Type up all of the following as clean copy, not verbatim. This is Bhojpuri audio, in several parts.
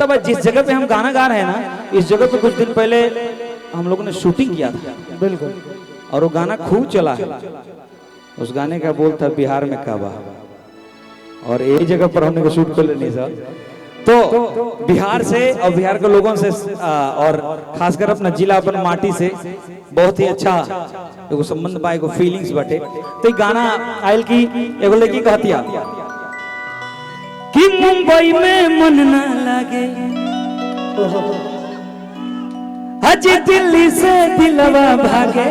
पता बा जिस जगह पे हम गाना गा रहे हैं ना, इस जगह पे कुछ दिन पहले हम लोगों ने शूटिंग किया था। बिल्कुल। और वो गाना खूब चला है। उस गाने का बोल था बिहार में काबा, और एक जगह पर हमने शूट कर लेनी सर। तो बिहार से और बिहार के लोगों से और खासकर अपना जिला अपन माटी से बहुत ही अच्छा एगो संबंध बा, एगो फीलिंग्स बटे। तो ये गाना आयल की एगो लड़की कहतिया कि मुंबई में मन ना लागे, अजी दिल्ली से दिलवा भागे,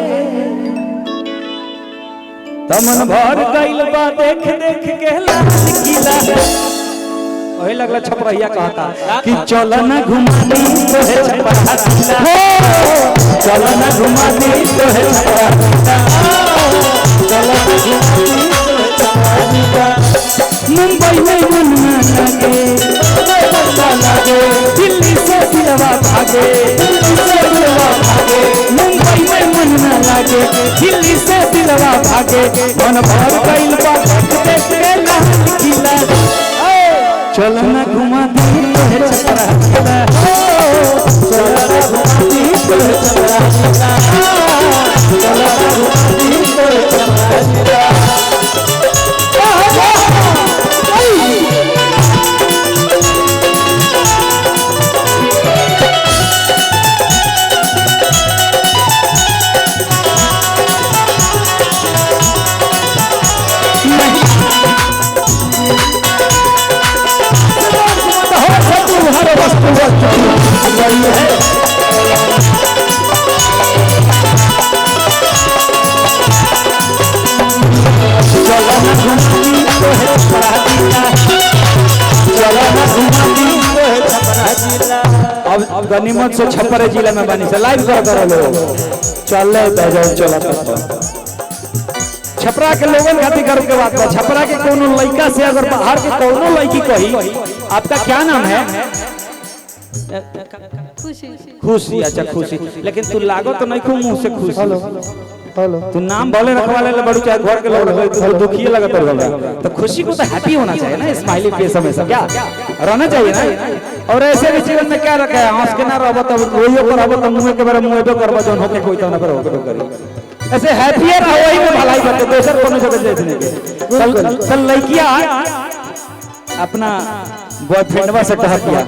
तमन भर गइल बा देख देख के लाल किला। वही लगला छपरहिया कहता कि चल न घुमानी तोहे छपरा किला, चल न घुमानी तोहे छपरा किला, चल न घुमानी तोहे छपरा किला। मुंबई में मन ना लागे, दिल्ली से दिलवा भागे, दिल्ली से दिलवा भागे। मुंबई में मन ना लागे, दिल्ली से दिलवा भागे, मन भर गइल बा देख के लाल किला। चल न घुमा दी तोहे छपरा किला, चल न घुमा दी तोहे छपरा किला, चल न घुमा दी तोहे छपरा किला। अब गनीमत से छपरा जिला में बनी से लाइव कर लोग चल चला छपरा के लोगों खातिर गर्व के बात है। छपरा के कोनो लड़का से अगर बाहर के कोनो लड़की कही आपका क्या नाम है? खुशी। अच्छा खुशी, लेकिन तू लागो तो नहीं खूब मुंह से खुशी। हेलो, तू नाम भले रखवा ले बड़ू, चाहे घर के लोग तो दुखी लगता होगा। तो खुशी को तो हैप्पी होना चाहिए ना, स्माइली फेस हमेशा क्या रहना चाहिए ना। और ऐसे भी जीवन में क्या रखा है, हंस के ना रहो तो रोइयो को रहो तो मुंह के बारे मुंह पे करबो जौन होके कोई तो ना करो करी। ऐसे हैप्पियर रहो, वही में भलाई बात है, दोसर कोनो जगह देखने के। चल लड़कियां अपना बॉयफ्रेंडवा से कह दिया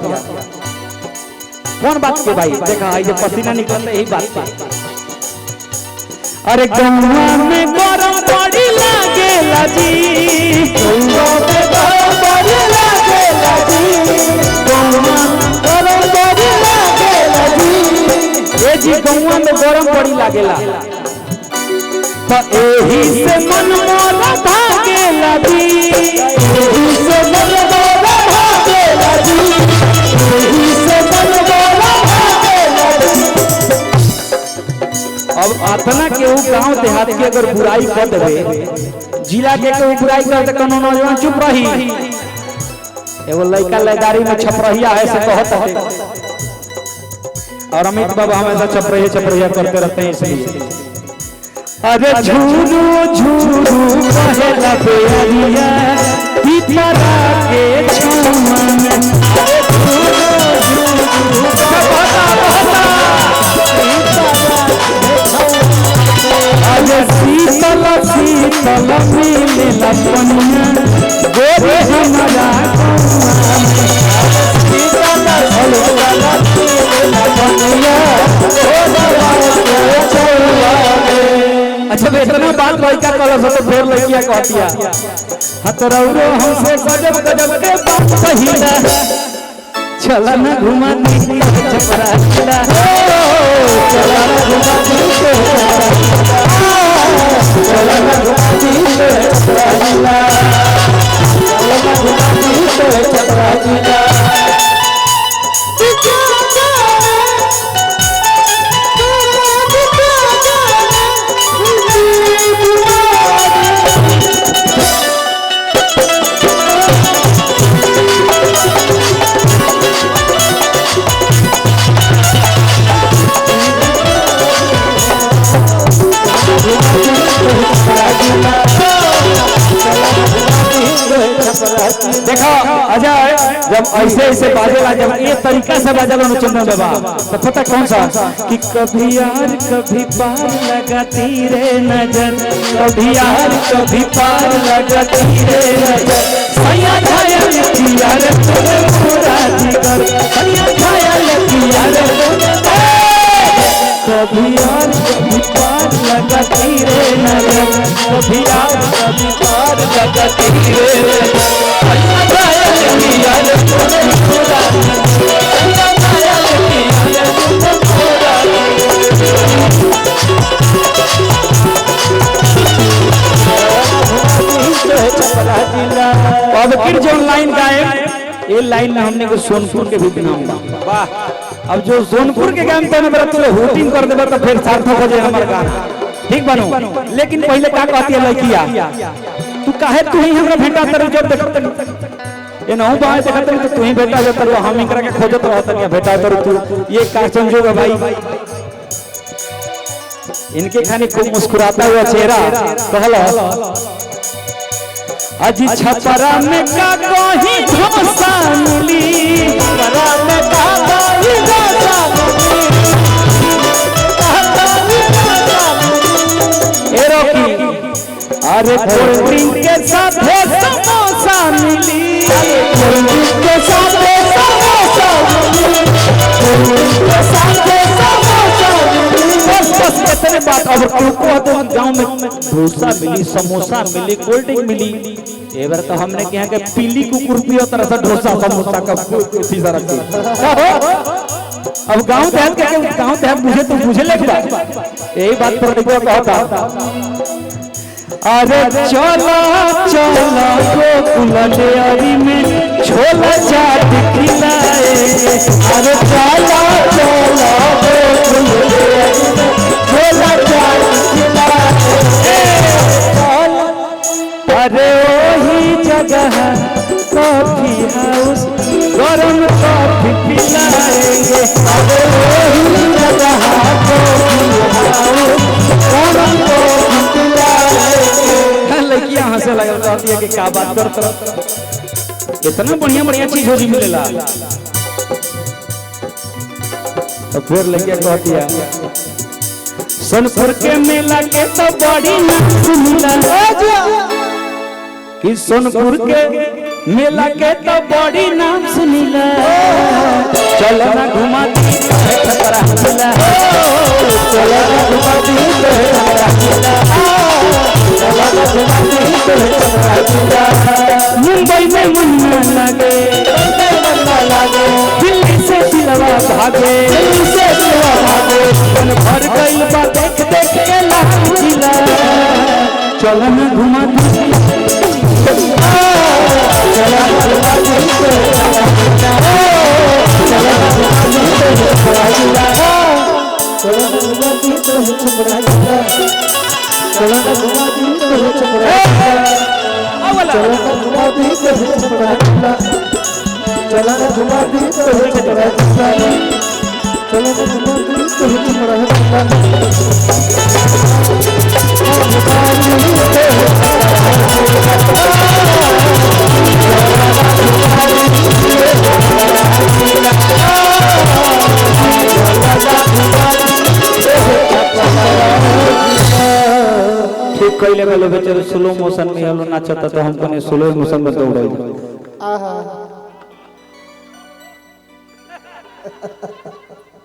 कौन बात के भाई, देखा ये पसीना निकलता यही बात पे। अरे गंगा में गरम बड़ी लागेला जी, गंगा में गरम बड़ी लागेला जी, गंगा गरम बड़ी लागेला जी। ए जी गंगा में गरम बड़ी लागेला, तो एही से मन मोरा भागेला जी, एही से मन मोरा भागेला जी, एही से मन मोरा भागेला जी। अब अतना केहू गांव देहात के अगर बुराई कर देवे, जिला के केहू बुराई कर दे, कोनो नौजवान चुप रही। एगो लड़का लयदारी में छपरहिया है से कहत है, और अमित बाबा हमेशा छपरहिया करते रहते हैं इसलिए। अरे झूरू झूरू कहेला बेरिया पिपरा के छुमा में, अरे झूरू झूरू अरे शीतल शीतल मिलेला पनिया गोरे हमारा गौआ में, शीतल शीतल मिलेला पनिया गोरे चौआ में। अच्छा इतना बात लड़का कल से फिर लड़कियां कहतिया हतरौरो हमसे गजब गजब के बात कहिला, चल न घुमा दी छपरा किला, चल न घुमा दी चल न घुमा दी छपरा किला, चल न घुमा दी छपरा किला। देखो अच्छा जब ऐसे ऐसे बाजेला, जब ये तरीका से बाजेला ना चंदन बाबा, तो पता कौन सा कि कभी यार कभी पार लगाती रे नजर, कभी यार कभी पार लगाती रे नजर, सैया छाया किया रे तूने पूरा जिगर, सैया छाया किया रे कभी यार कभी पार लगाती रे नजर, कभी यार कभी पार लगाती रे नजर, सैया छाया किया रे तूने पूरा जिगर, सैया छाया किया रे तूने पूरा जिगर। अब फिर जो लाइन गाए, ये लाइन में हमने को सोनपुर के भी बनाऊंगा। वाह, अब जो सोनपुर के गान तो मेरा तुले होटिंग कर देबा तो फिर सार्थक हो जाए हमारा गाना, ठीक बनो। लेकिन पहले का कहती है लड़किया, तू काहे तू ही हमरा भेंटा तर जब देखत ये नहु बाय देखत तो तू ही भेंटा जब तर हम एकरा के खोजत रहत नहीं भेंटा तर तू, ये का संजोग है भाई। इनके खाने खूब मुस्कुराता हुआ चेहरा कहला, अजी छपरा में का कोही धोसा मिली, छपरा में का कोही धोसा मिली, ए रोकी अरे कोल्ड ड्रिंक के साथ समोसा मिली, कोल्ड ड्रिंक के साथ समोसा मिली, कोल्ड ड्रिंक के साथ समोसा मिली। बस इतने बात। अब तो गाँव में डोसा मिली, समोसा मिली, कोल्ड ड्रिंक मिली, ए बार तो हमने कहा कि पीली कुकुर पियो तरह से डोसा समोसा का सीधा रखी। अब गांव देहात के गांव देहात बुझे तो बुझे लेके बात यही बात पर देखो कहता, अरे चलो चलो गोकुल डेयरी में छोला चाट खिलाएंगे, अरे चलो चलो गोकुल डेयरी में छोला चाट खिलाएंगे, अरे वही जगह कॉफी हाउस गरम कॉफी पिलाएंगे, अरे वही जगह कॉफी हाउस गरम कॉफी पिलाएंगे। लड़कियां हंसे लगल कहती है कि क्या बात कर, इतना बढ़िया बढ़िया चीज हो जी मिलेला। तो फिर लड़कियां कहती है सोनपुर के मेला के तो बड़ी नाच मिला, कि सोनपुर के मेला के तो बड़ी नाम सुनीला, चलो ना घुमा दी छपरा जिला, चलो ना घुमा दी छपरा जिला, चलो ना घुमा दी छपरा जिला। मुंबई में मन न लगे, दिल्ली से दिलवा भागे, दिल्ली से दिलवा भागे, मन भर गइल बा देख देख के लाख जिला, चलो ना घुमा दी ठीक कइले गलो बेचारे स्लो मोशन में हलो नाचता तो हमको ने स्लो मोशन में दौड़ाई। आहा